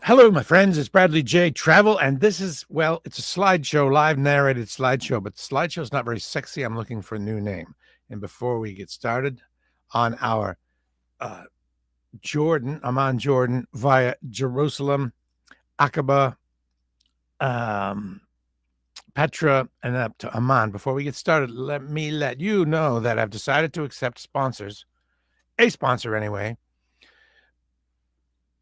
Hello, my friends. It's Bradley J. Travel, and this is, well, it's a slideshow, live narrated slideshow, but slideshow is not very sexy. I'm looking for a new name. And before we get started on our Amman, Jordan, via Jerusalem, Aqaba, Petra, and up to Amman. Before we get started, let me let you know that I've decided to accept sponsors, a sponsor anyway.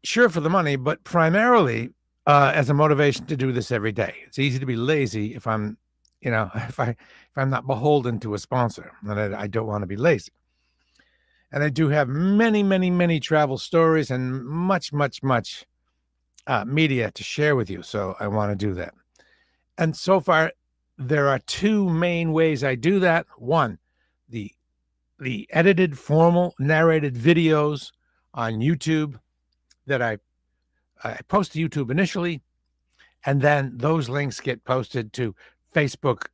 Sure, for the money, but primarily as a motivation to do this every day. It's easy to be lazy if I'm, if I'm not beholden to a sponsor, and I don't want to be lazy. And I do have many, many, many travel stories and much, much, much media to share with you. So I want to do that. And so far, there are two main ways I do that. One, the edited, formal, narrated videos on YouTube that I post to YouTube initially, and then those links get posted to Facebook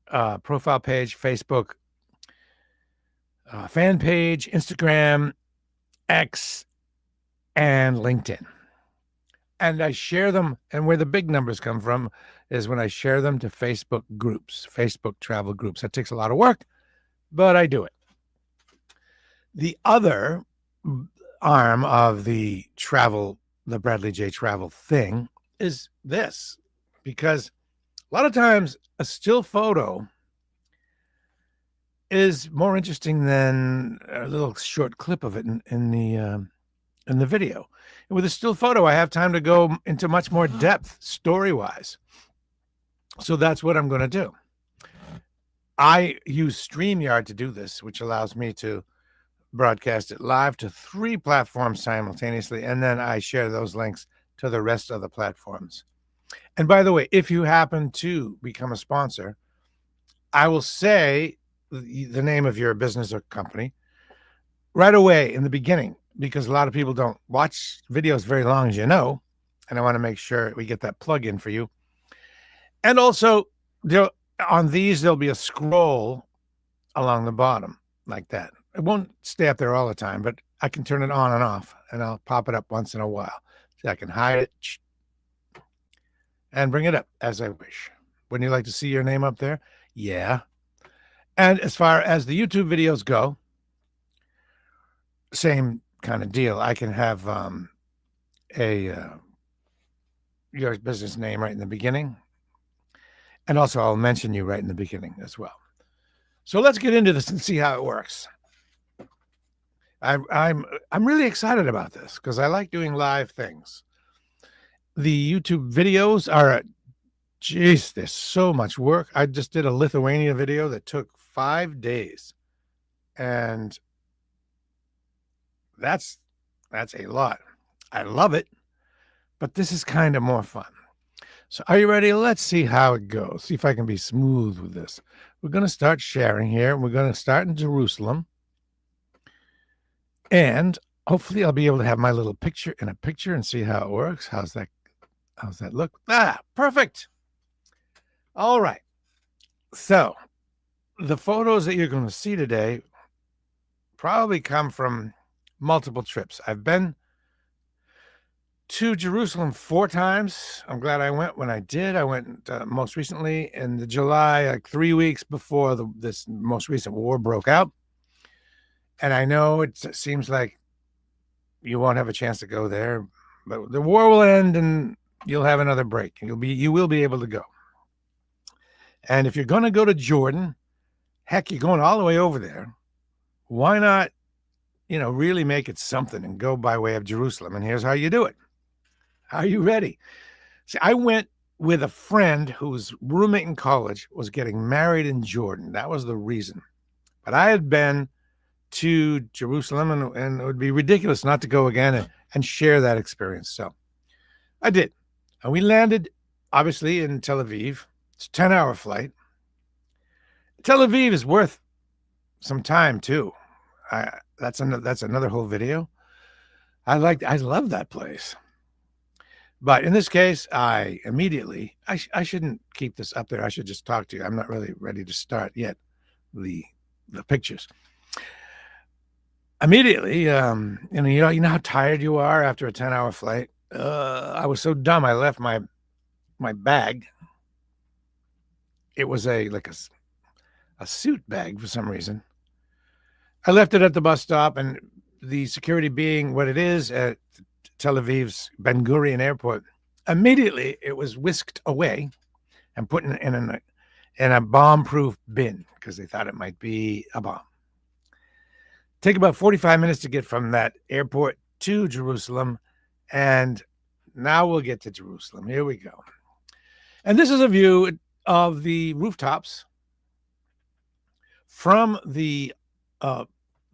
profile page, Facebook fan page, Instagram, X, and LinkedIn. And I share them, and where the big numbers come from is when I share them to Facebook groups, Facebook travel groups. That takes a lot of work, but I do it. The other arm of the Bradley J. Travel thing is this, because a lot of times a still photo is more interesting than a little short clip of it in the video. And with a still photo, I have time to go into much more depth story-wise. So that's what I'm going to do. I use StreamYard to do this, which allows me to broadcast it live to 3 platforms simultaneously, and then I share those links to the rest of the platforms. And by the way, if you happen to become a sponsor, I will say the name of your business or company right away in the beginning, because a lot of people don't watch videos very long, as you know, and I want to make sure we get that plug in for you. And also, on these, there'll be a scroll along the bottom like that. It won't stay up there all the time, but I can turn it on and off, and I'll pop it up once in a while. So I can hide it and bring it up as I wish. Wouldn't you like to see your name up there? Yeah. And as far as the YouTube videos go, same kind of deal. I can have your business name right in the beginning, and also I'll mention you right in the beginning as well. So let's get into this and see how it works. I'm really excited about this because I like doing live things. The YouTube videos are, geez, there's so much work. I just did a Lithuania video that took 5 days, and that's a lot. I love it, but this is kind of more fun. So are you ready? Let's see how it goes. See if I can be smooth with this. We're going to start sharing here. We're going to start in Jerusalem. And hopefully I'll be able to have my little picture in a picture and see how it works. How's that look? Perfect. All right. So the photos that you're going to see today probably come from multiple trips. I've been to Jerusalem 4 times. I'm glad I went when I did. I went most recently in the July, like 3 weeks before this most recent war broke out. And I know it seems like you won't have a chance to go there, but the war will end and you'll have another break. You will be able to go. And if you're going to go to Jordan, heck, you're going all the way over there. Why not, really make it something and go by way of Jerusalem? And here's how you do it. Are you ready? See, I went with a friend whose roommate in college was getting married in Jordan. That was the reason. But I had been to Jerusalem, and it would be ridiculous not to go again and share that experience. So I did. And we landed, obviously, in Tel Aviv. It's a 10-hour flight. Tel Aviv is worth some time, too. That's another whole video. I love that place. But in this case, I shouldn't keep this up there. I should just talk to you. I'm not really ready to start yet the pictures. Immediately, you know how tired you are after a 10-hour flight. I was so dumb. I left my bag. It was a suit bag for some reason. I left it at the bus stop, and the security being what it is at Tel Aviv's Ben Gurion Airport, immediately it was whisked away and put in a bomb-proof bin because they thought it might be a bomb. Take about 45 minutes to get from that airport to Jerusalem, and now we'll get to Jerusalem. Here we go. And this is a view of the rooftops from the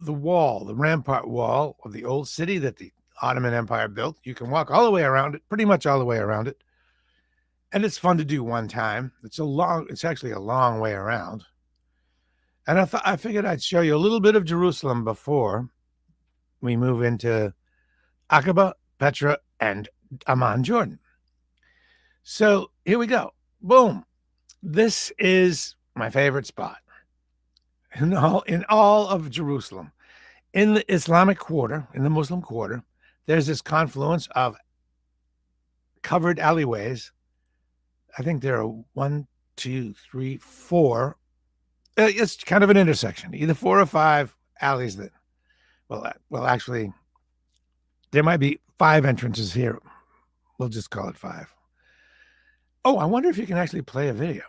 wall, the rampart wall of the old city that the Ottoman Empire built. You can walk all the way around it, pretty much all the way around it. And it's fun to do one time. It's actually a long way around. And I figured I'd show you a little bit of Jerusalem before we move into Aqaba, Petra, and Amman, Jordan. So here we go. Boom. This is my favorite spot in all of Jerusalem. In the Islamic quarter, in the Muslim quarter, there's this confluence of covered alleyways. I think there are 1, 2, 3, 4. It's kind of an intersection, either 4 or 5 alleys that, well, actually, there might be 5 entrances here. We'll just call it 5. Oh, I wonder if you can actually play a video.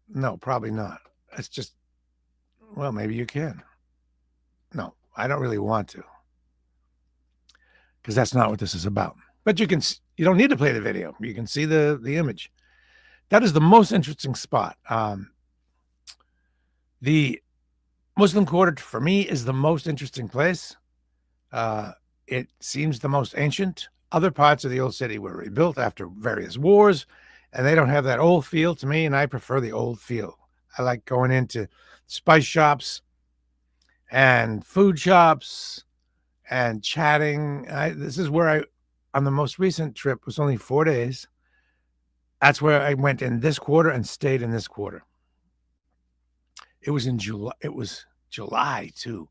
No, probably not. It's just, well, maybe you can. No, I don't really want to, because that's not what this is about. But you don't need to play the video. You can see the image. That is the most interesting spot. The Muslim quarter, for me, is the most interesting place. It seems the most ancient. Other parts of the old city were rebuilt after various wars, and they don't have that old feel to me, and I prefer the old feel. I like going into spice shops and food shops and chatting. This is where on the most recent trip, was only 4 days. That's where I went in this quarter and stayed in this quarter. It was in July. It was July too,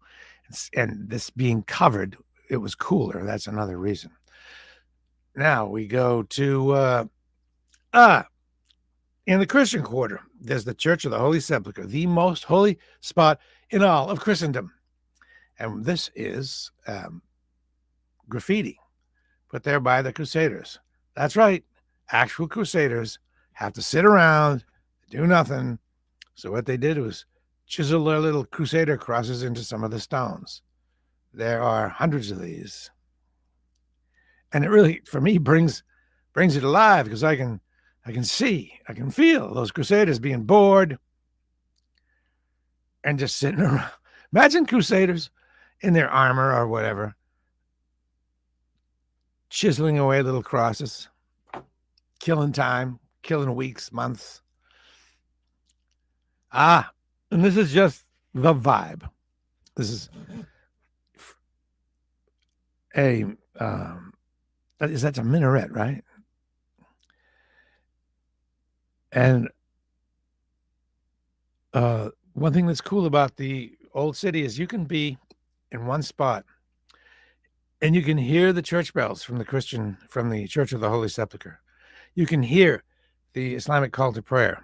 and this being covered, it was cooler. That's another reason. Now we go to in the Christian quarter. There's the Church of the Holy Sepulchre, the most holy spot in all of Christendom, and this is graffiti put there by the Crusaders. That's right, actual Crusaders have to sit around, do nothing. So what they did was chisel their little Crusader crosses into some of the stones. There are hundreds of these. And it really, for me, brings it alive, because I can feel those Crusaders being bored and just sitting around. Imagine Crusaders in their armor or whatever, chiseling away little crosses, killing time, killing weeks, months. And this is just the vibe. This is that's a minaret, right? And one thing that's cool about the old city is you can be in one spot and you can hear the church bells from the Church of the Holy Sepulchre. You can hear the Islamic call to prayer,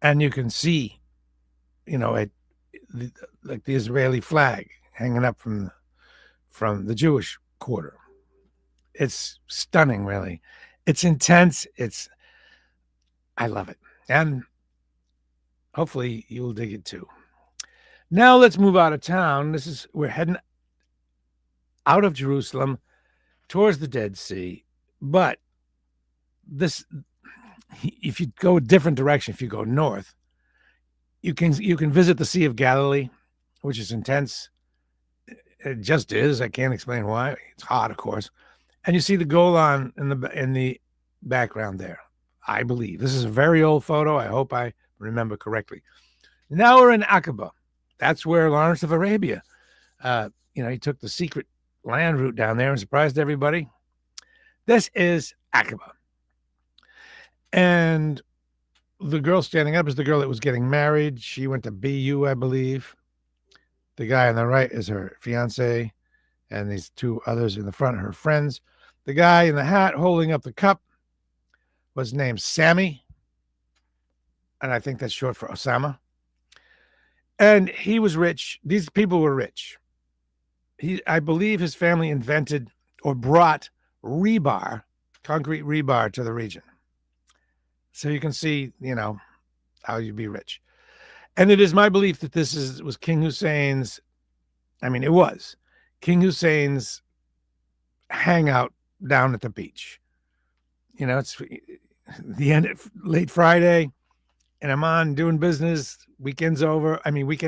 and you can see, like the Israeli flag hanging up from the Jewish quarter. It's stunning, really. It's intense. I love it. And hopefully you'll dig it too. Now let's move out of town. We're heading out of Jerusalem towards the Dead Sea. But if you go a different direction, if you go north, you can visit the Sea of Galilee, which is intense. It just is. I can't explain why. It's hot, of course. And you see the Golan in the background there, I believe. This is a very old photo. I hope I remember correctly. Now we're in Aqaba. That's where Lawrence of Arabia, he took the secret land route down there and surprised everybody. This is Aqaba. And the girl standing up is the girl that was getting married. She went to BU, I believe. The guy on the right is her fiance, and these 2 others in the front are her friends. The guy in the hat holding up the cup was named Sammy, and I think that's short for Osama. And he was rich. These people were rich. I believe his family invented or brought rebar, concrete rebar, to the region. So you can see, how you'd be rich. And it is my belief that was King Hussein's. It was King Hussein's hangout down at the beach. It's the end of late Friday, and I'm on doing business. Weekend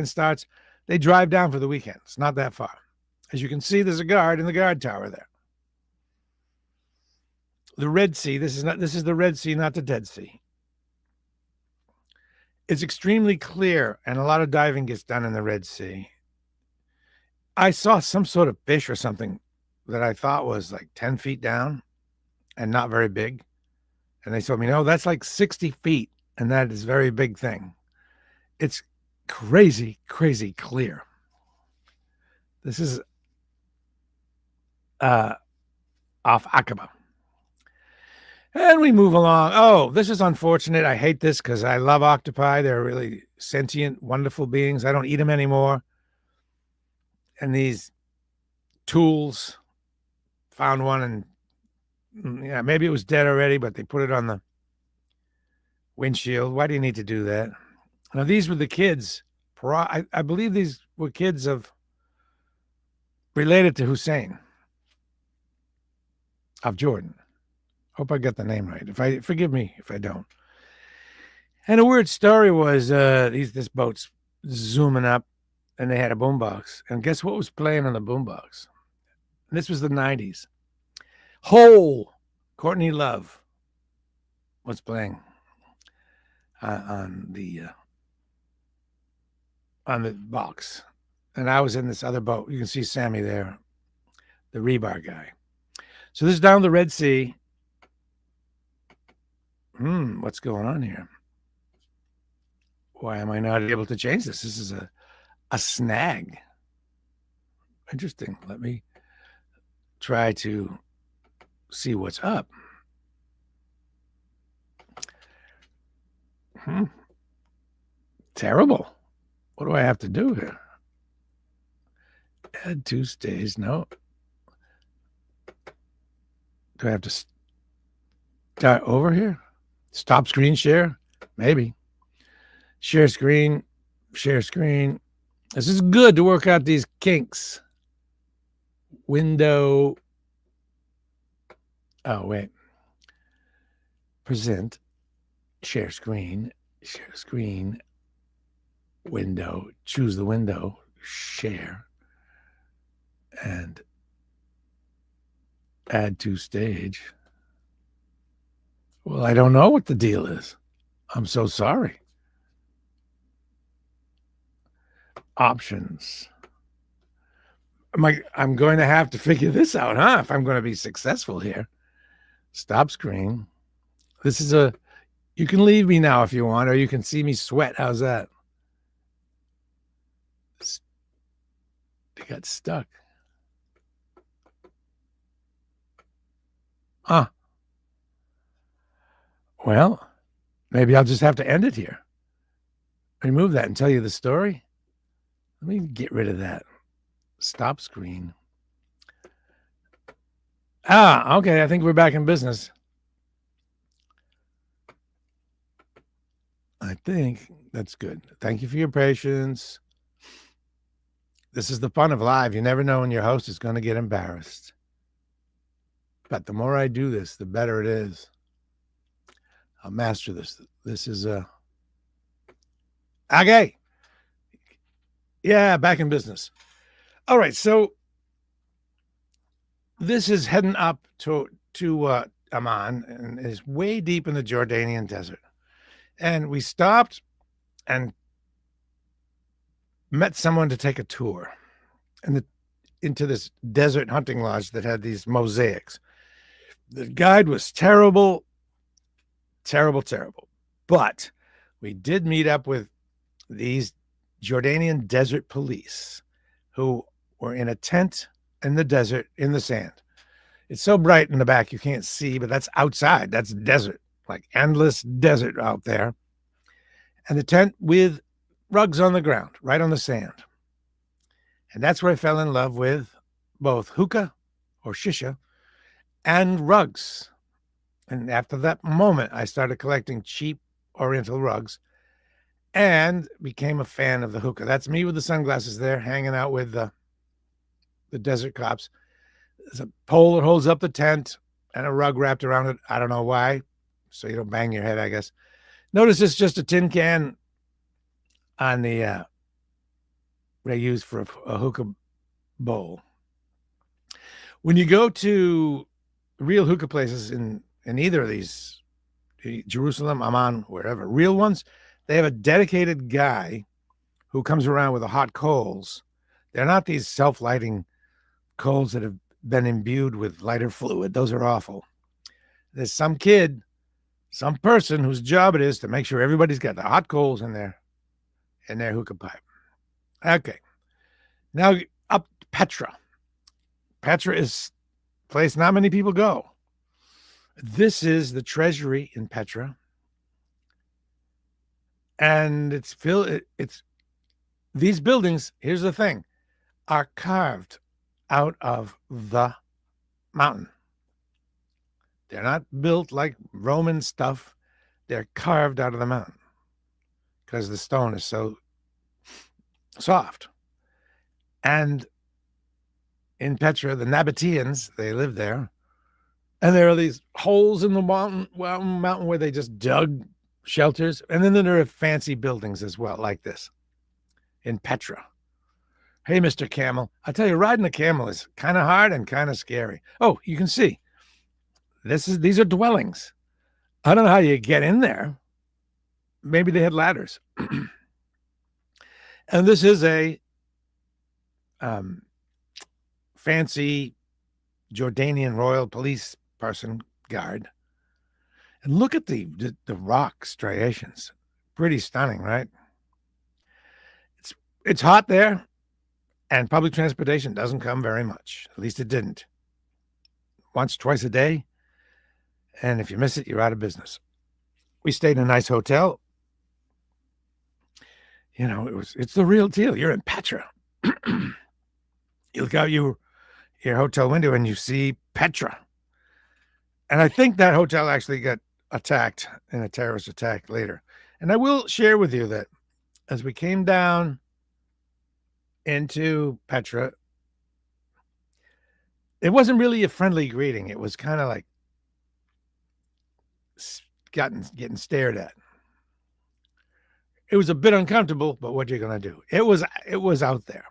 starts. They drive down for the weekend. It's not that far. As you can see, there's a guard in the guard tower there. The Red Sea. This is the Red Sea, not the Dead Sea. It's extremely clear, and a lot of diving gets done in the Red Sea. I saw some sort of fish or something that I thought was like 10 feet down and not very big. And they told me, no, that's like 60 feet. And that is a very big thing. It's crazy, crazy clear. This is off Aqaba. And we move along. Oh, this is unfortunate. I hate this because I love octopi. They're really sentient, wonderful beings. I don't eat them anymore. And these tools, found one, and maybe it was dead already, but they put it on the windshield. Why do you need to do that? Now, these were the kids. I believe these were kids related to Hussein of Jordan. Hope I got the name right. Forgive me if I don't. And a weird story was this boat's zooming up, and they had a boombox. And guess what was playing on the boombox? And this was the 90s. Courtney Love was playing on the box. And I was in this other boat. You can see Sammy there, the rebar guy. So this is down the Red Sea. What's going on here? Why am I not able to change this? This is a snag. Interesting. Let me try to see what's up. Terrible. What do I have to do here? Add 2 stays. No. Do I have to start over here? Stop screen share? Maybe. Share screen. Share screen. This is good to work out these kinks. Window. Oh, wait. Present. Share screen. Share screen. Window. Choose the window. Share. And add to stage. Well, I don't know what the deal is. I'm so sorry. Options. I'm going to have to figure this out, huh? If I'm going to be successful here. Stop screen. This is you can leave me now if you want, or you can see me sweat. How's that? They got stuck. Huh. Well, maybe I'll just have to end it here. Remove that and tell you the story. Let me get rid of that. Stop screen. Okay. I think we're back in business. I think that's good. Thank you for your patience. This is the fun of live. You never know when your host is going to get embarrassed. But the more I do this, the better it is. I'll master this. This is okay. Yeah, back in business. All right, so this is heading up to Amman, and is way deep in the Jordanian desert. And we stopped and met someone to take a tour into this desert hunting lodge that had these mosaics. The guide was terrible. But we did meet up with these Jordanian desert police who were in a tent in the desert, in the sand. It's so bright in the back you can't see, but that's outside. That's desert, like endless desert out there. And the tent with rugs on the ground, right on the sand. And that's where I fell in love with both hookah or shisha and rugs. And after that moment, I started collecting cheap Oriental rugs and became a fan of the hookah. That's me with the sunglasses there, hanging out with the desert cops. There's a pole that holds up the tent and a rug wrapped around it. I don't know why. So you don't bang your head, I guess. Notice it's just a tin can on the they use for a hookah bowl. When you go to real hookah places in either of these, Jerusalem, Amman, wherever, real ones, they have a dedicated guy who comes around with the hot coals. They're not these self-lighting coals that have been imbued with lighter fluid. Those are awful. There's some kid, some person whose job it is to make sure everybody's got the hot coals in their hookah pipe. Okay. Now up to Petra. Petra is a place not many people go. This is the treasury in Petra. And it's these buildings, here's the thing, are carved out of the mountain. They're not built like Roman stuff. They're carved out of the mountain because the stone is so soft. And in Petra, the Nabateans, they live there. And there are these holes in the mountain where they just dug shelters. And then there are fancy buildings as well, like this in Petra. Hey, Mr. Camel, I tell you, riding a camel is kind of hard and kind of scary. Oh, you can see. These are dwellings. I don't know how you get in there. Maybe they had ladders. And this is a fancy Jordanian royal police person guard. And look at the rock striations. Pretty stunning, right? It's hot there, and public transportation doesn't come very much. At least it didn't. Once, twice a day. And if you miss it, you're out of business. We stayed in a nice hotel. You know, it's the real deal. You're in Petra. You look out your hotel window and you see Petra. And I think that hotel actually got attacked in a terrorist attack later. And I will share with you that as we came down into Petra, it wasn't really a friendly greeting. It was kind of like getting stared at. It was a bit uncomfortable, but what are you going to do? It was out there.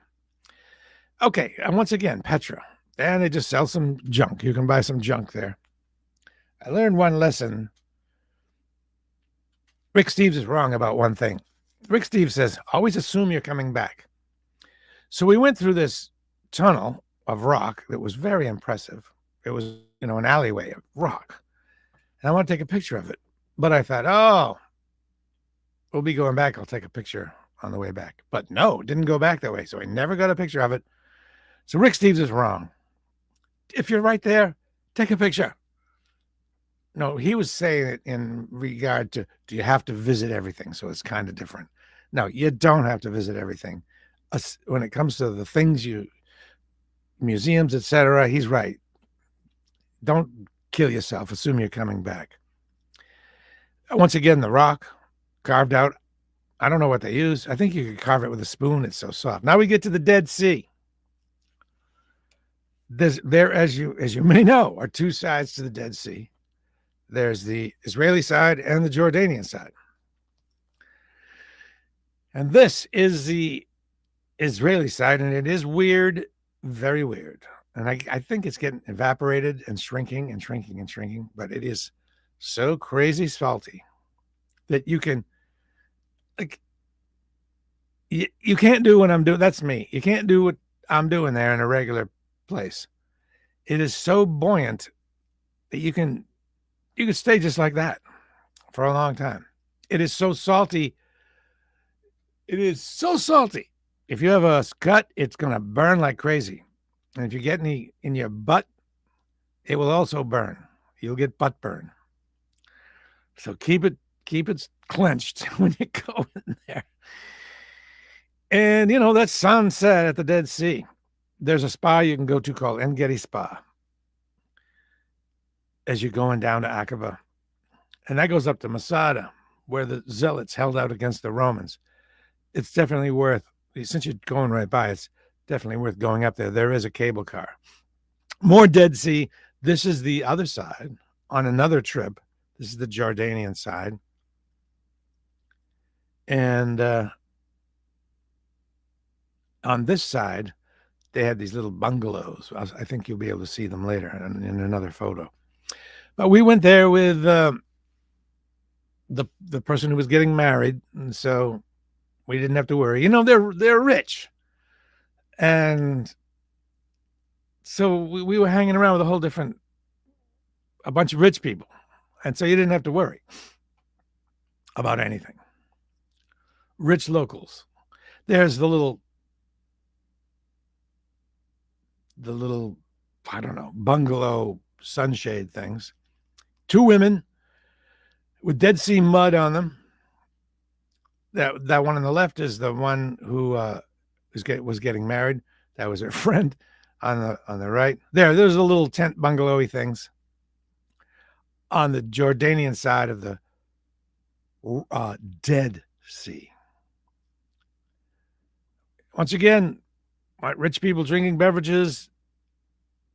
Okay, and once again, Petra. And they just sell some junk. You can buy some junk there. I learned one lesson. Rick Steves is wrong about one thing. Rick Steves says, always assume you're coming back. So we went through this tunnel of rock that was very impressive. It was, an alleyway of rock. And I want to take a picture of it. But I thought, oh, we'll be going back. I'll take a picture on the way back. But no, it didn't go back that way. So I never got a picture of it. So Rick Steves is wrong. If you're right there, take a picture. No, he was saying it in regard to, do you have to visit everything? So it's kind of different. No, you don't have to visit everything. When it comes to the things museums, etc., he's right. Don't kill yourself. Assume you're coming back. Once again, the rock carved out. I don't know what they use. I think you could carve it with a spoon. It's so soft. Now we get to the Dead Sea. There, as you may know, are two sides to the Dead Sea. There's the Israeli side and the Jordanian side. And this is the Israeli side, and it is weird, very weird. And I think it's getting evaporated and shrinking and shrinking and shrinking, but it is so crazy salty that you can, like, you can't do what I'm doing. That's me. You can't do what I'm doing there in a regular place. It is so buoyant that you can stay just like that for a long time. It is so salty. It is so salty. If you have a cut, it's going to burn like crazy. And if you get any in your butt, it will also burn. You'll get butt burn. So keep it clenched when you go in there. And that sunset at the Dead Sea. There's a spa you can go to called En-Gedi Spa as you're going down to Aqaba. And that goes up to Masada, where the Zealots held out against the Romans. It's definitely worth, since you're going right by, it's definitely worth going up there. There is a cable car. More Dead Sea. This is the other side on another trip. This is the Jordanian side. And on this side, they had these little bungalows. I think you'll be able to see them later in another photo. But we went there with the person who was getting married, and so we didn't have to worry. They're rich, and so we were hanging around with a bunch of rich people, and so you didn't have to worry about anything. Rich locals. There's the little I don't know, bungalow sunshade things. 2 women with Dead Sea mud on them. That one on the left is the one who was getting married. That was her friend. On the right, there's the little tent bungalowy things. On the Jordanian side of the Dead Sea. Once again, rich people drinking beverages.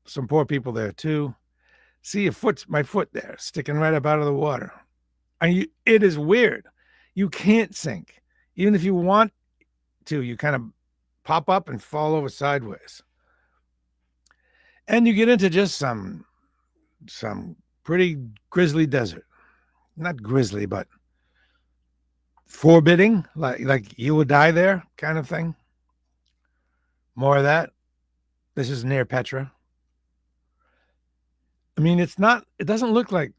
Some poor people there too. See my foot there, sticking right up out of the water. It is weird. You can't sink. Even if you want to, you kind of pop up and fall over sideways. And you get into just some pretty grisly desert. Not grisly, but forbidding, like you would die there kind of thing. More of that. This is near Petra. I mean, it doesn't look like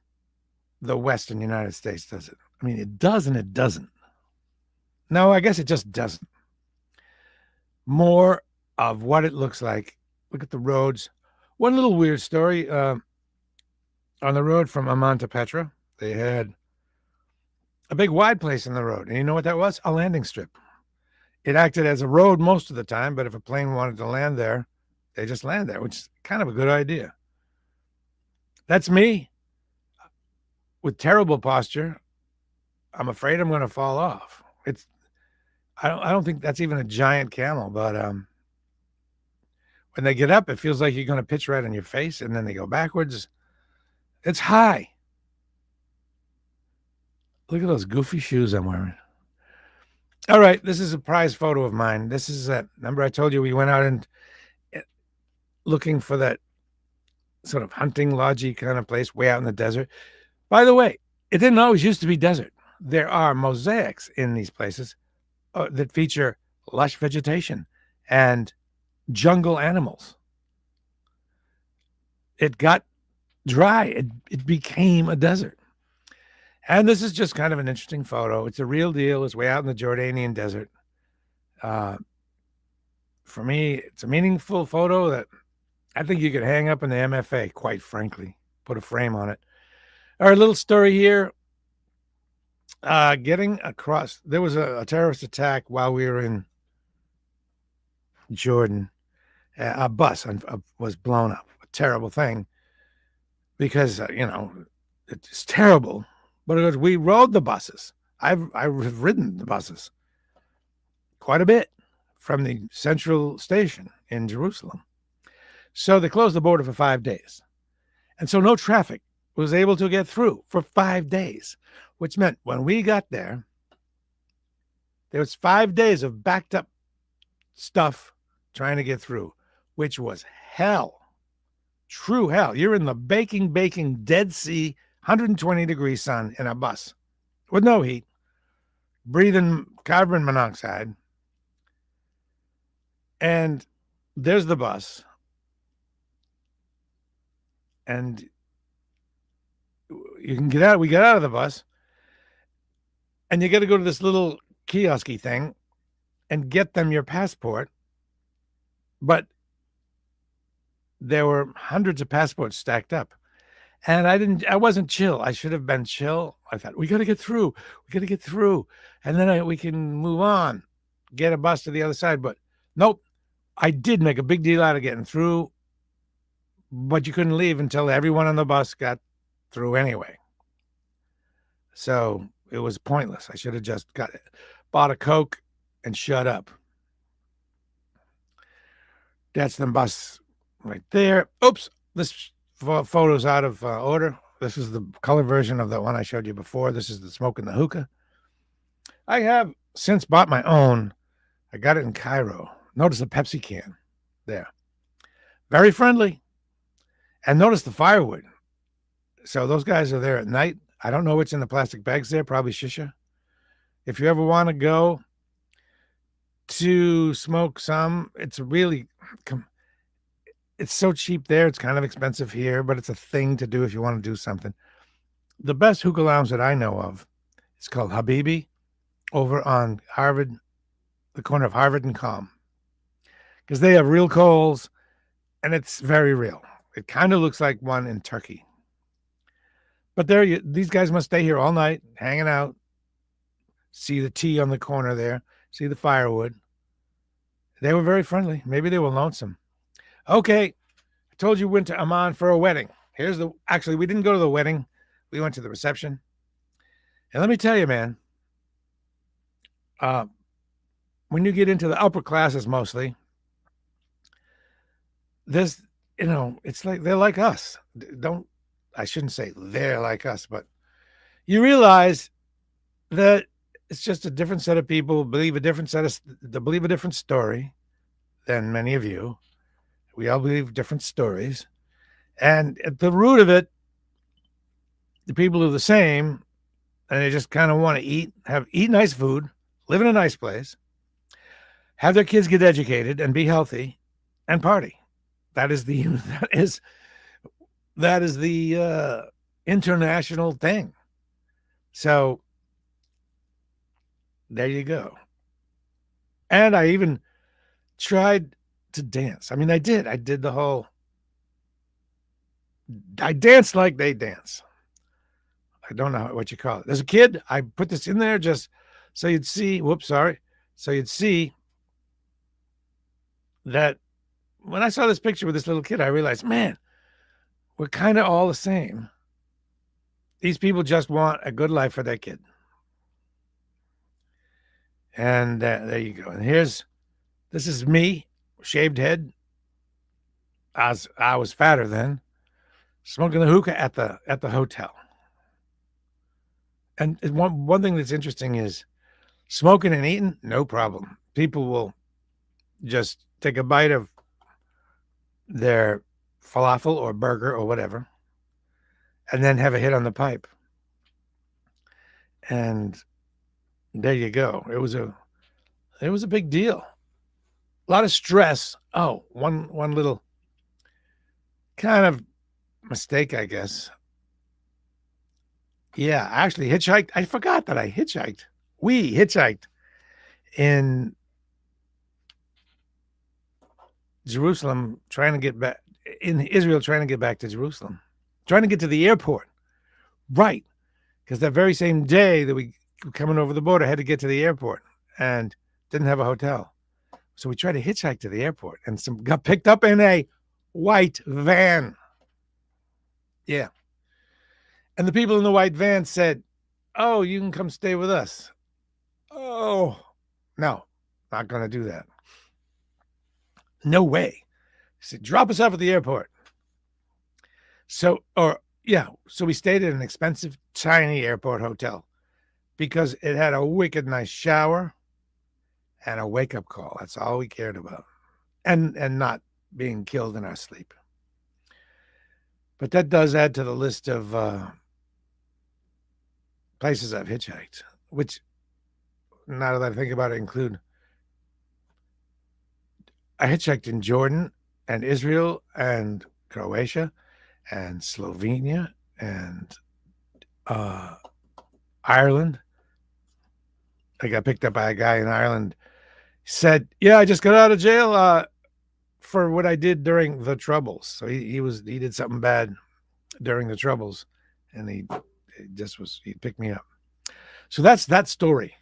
the Western United States, does it? I mean, it does and it doesn't. No, I guess it just doesn't. More of what it looks like. Look at the roads. One little weird story. On the road from Amman to Petra, they had a big wide place in the road. And you know what that was? A landing strip. It acted as a road most of the time, but if a plane wanted to land there, they just land there, which is kind of a good idea. That's me with terrible posture. I'm afraid I'm going to fall off. I don't think that's even a giant camel, but when they get up, it feels like you're going to pitch right on your face, and then they go backwards. It's high. Look at those goofy shoes I'm wearing. All right, this is a prize photo of mine. This is remember I told you we went out and looking for that sort of hunting lodgy kind of place way out in the desert. By the way, it didn't always used to be desert. There are mosaics in these places that feature lush vegetation and jungle animals. It got dry. It became a desert. And this is just kind of an interesting photo. It's a real deal. It's way out in the Jordanian desert. For me, it's a meaningful photo that I think you could hang up in the MFA, quite frankly. Put a frame on it. All right, little story here. Getting across, there was a terrorist attack while we were in Jordan. A bus was blown up. A terrible thing. Because, it's terrible. But we rode the buses. I've ridden the buses quite a bit from the central station in Jerusalem. So they closed the border for 5 days. And so no traffic was able to get through for 5 days, which meant when we got there was 5 days of backed up stuff trying to get through, which was hell. True hell. You're in the baking Dead Sea, 120-degree sun in a bus with no heat, breathing carbon monoxide. And there's the bus. And you can get out. We get out of the bus. And you got to go to this little kiosky thing and get them your passport. But there were hundreds of passports stacked up. And I wasn't chill. I should have been chill. I thought, we got to get through. We got to get through. And then we can move on, get a bus to the other side. But nope, I did make a big deal out of getting through, but you couldn't leave until everyone on the bus got through anyway. So it was pointless. I should have just bought a Coke and shut up. That's the bus right there. Oops, this photo's out of order. This is the color version of the one I showed you before. This is the smoking the hookah. I have since bought my own. I got it in Cairo. Notice the Pepsi can there. Very friendly. And notice the firewood. So those guys are there at night. I don't know what's in the plastic bags there. Probably shisha. If you ever want to go to smoke some, it's so cheap there. It's kind of expensive here, but it's a thing to do if you want to do something. The best hookah lounge that I know of, it's called Habibi, over on Harvard, the corner of Harvard and Calm, because they have real coals, and it's very real. It kind of looks like one in Turkey. But these guys must stay here all night, hanging out. See the tea on the corner there. See the firewood. They were very friendly. Maybe they were lonesome. Okay, I told you we went to Amman for a wedding. Actually, we didn't go to the wedding. We went to the reception. And let me tell you, man, when you get into the upper classes mostly, it's like they're like us. I shouldn't say they're like us, but you realize that it's just a different set of people believe a different story than many of you. We all believe different stories. And at the root of it, the people are the same, and they just kind of want to eat nice food, live in a nice place, have their kids get educated and be healthy, and party. That is the international thing. So there you go. And I even tried to dance. I mean, I did the whole, I danced like they dance. I don't know what you call it. As a kid, I put this in there just so you'd see, so you'd see that when I saw this picture with this little kid, I realized, man, we're kind of all the same. These people just want a good life for their kid. And there you go. And this is me, shaved head. I was fatter then, smoking the hookah at the hotel. And one thing that's interesting is smoking and eating, no problem. People will just take a bite of their falafel or burger or whatever, and then have a hit on the pipe. And there you go. It was a big deal. A lot of stress. Oh, one little kind of mistake, I guess. Yeah, I actually hitchhiked. I forgot that I hitchhiked. We hitchhiked in Jerusalem, trying to get back in Israel, trying to get back to Jerusalem, trying to get to the airport. Right. Because that very same day that we were coming over the border, had to get to the airport and didn't have a hotel. So we tried to hitchhike to the airport and got picked up in a white van. Yeah. And the people in the white van said, "Oh, you can come stay with us." Oh, no, not going to do that. No way. He said, "Drop us off at the airport." So we stayed at an expensive, tiny airport hotel because it had a wicked nice shower and a wake-up call. That's all we cared about. And not being killed in our sleep. But that does add to the list of places I've hitchhiked, which, now that I think about it, include I hitchhiked in Jordan and Israel and Croatia and Slovenia and Ireland. I got picked up by a guy in Ireland. He said, "Yeah, I just got out of jail for what I did during the Troubles. So he did something bad during the Troubles, and he picked me up. So that's that story,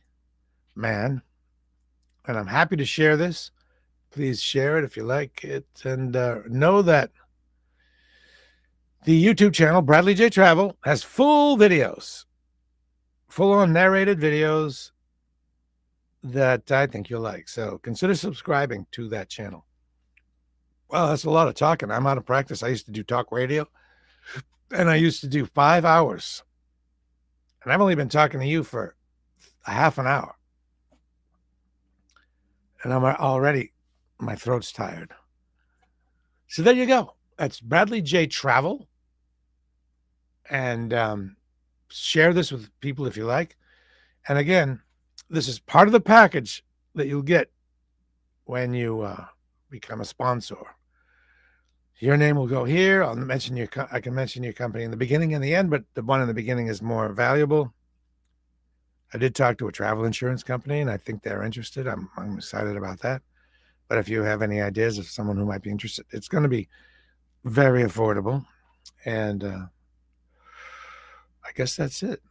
man. And I'm happy to share this. Please share it if you like it, and know that the YouTube channel Bradley J Travel has full videos, full-on narrated videos that I think you'll like. So consider subscribing to that channel. Well, that's a lot of talking. I'm out of practice. I used to do talk radio, and I used to do 5 hours. And I've only been talking to you for a half an hour. And I'm already, my throat's tired. So there you go. That's Bradley J Travel. And share this with people if you like. And again, this is part of the package that you'll get when you become a sponsor. Your name will go here. I can mention your company in the beginning and the end, but the one in the beginning is more valuable. I did talk to a travel insurance company, and I think they're interested. I'm excited about that. But if you have any ideas of someone who might be interested, it's going to be very affordable. And I guess that's it.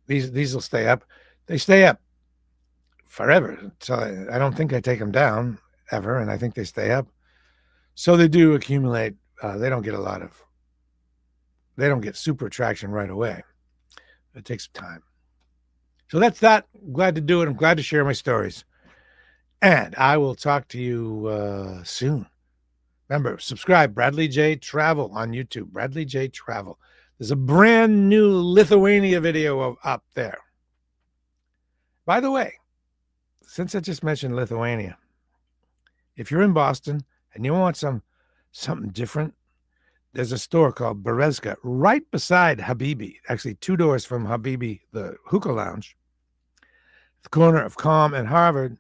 These will stay up. They stay up forever. So I don't think I take them down ever, and I think they stay up. So they do accumulate. They don't get super traction right away. It takes time. So that's that. I'm glad to do it. I'm glad to share my stories. And I will talk to you soon. Remember, subscribe, Bradley J Travel on YouTube. Bradley J Travel. There's a brand new Lithuania video up there. By the way, since I just mentioned Lithuania, if you're in Boston and you want something different, there's a store called Berezka right beside Habibi, actually 2 doors from Habibi, the hookah lounge, the corner of Calm and Harvard,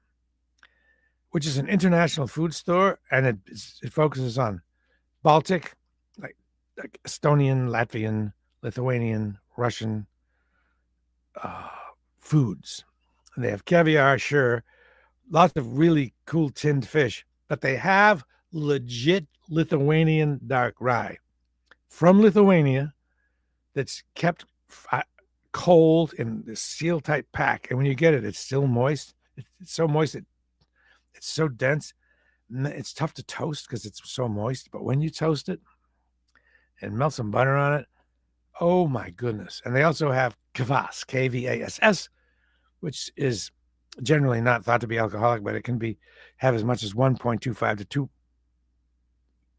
which is an international food store, and it focuses on Baltic, like Estonian, Latvian, Lithuanian, Russian foods. And they have caviar, sure, lots of really cool tinned fish, but they have legit Lithuanian dark rye from Lithuania that's kept cold in this seal-tight pack. And when you get it, it's still moist. It's so moist, it's so dense. It's tough to toast because it's so moist. But when you toast it and melt some butter on it, oh my goodness. And they also have kvass, Kvass, which is generally not thought to be alcoholic, but it can have as much as 1.50 to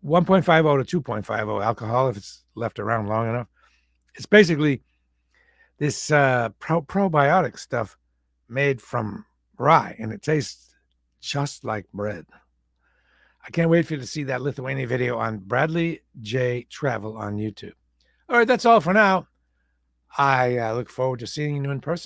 2.50 alcohol if it's left around long enough. It's basically this probiotic stuff made from rye, and it tastes just like bread. I can't wait for you to see that Lithuania video on Bradley J Travel on YouTube. All right, that's all for now. I look forward to seeing you in person.